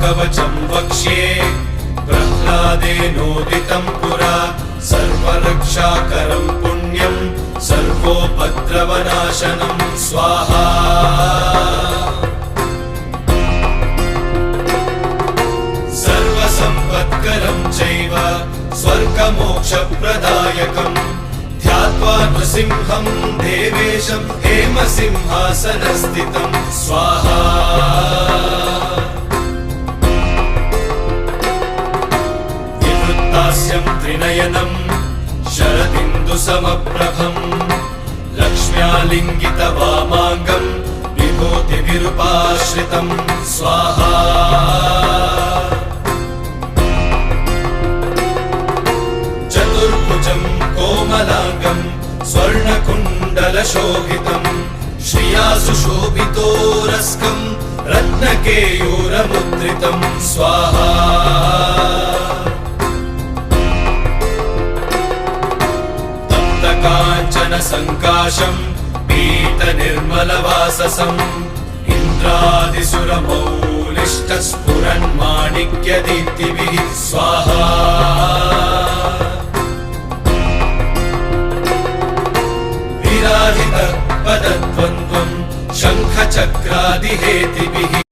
कवचं वक्ष्ये प्रह्लादेनोदितं पुरा सर्वरक्षाकरं पुण्यं सर्वोपद्रवनाशनं स्वाहा सर्वसम्पत्करं चैव स्वर्गमोक्षप्रदायकं ध्यात्वा नृसिंहं देवेशं हेमसिंहासनस्थितं स्वाहा विवृत्तास्यं त्रिनयनं शरदिन्दुसमप्रभं लक्ष्म्यालिङ्गितवामाङ्गं विभूतिभिरुपाश्रितं स्वाहा चतुर्भुजं कोमलाङ्गं स्वर्णकुण्डलशोभितं श्रिया सुशोभितोरस्कं रत्नकेयूरमुद्रितं स्वाहा तप्तकाञ्चनसङ्काशं पीतनिर्मलवाससं इन्द्रादिसुरमौलिष्टस्फुरन्माणिक्यदीप्तिभिः स्वाहा विराजितपदद्वन्द्वं शङ्खचक्रादिहेतिभिः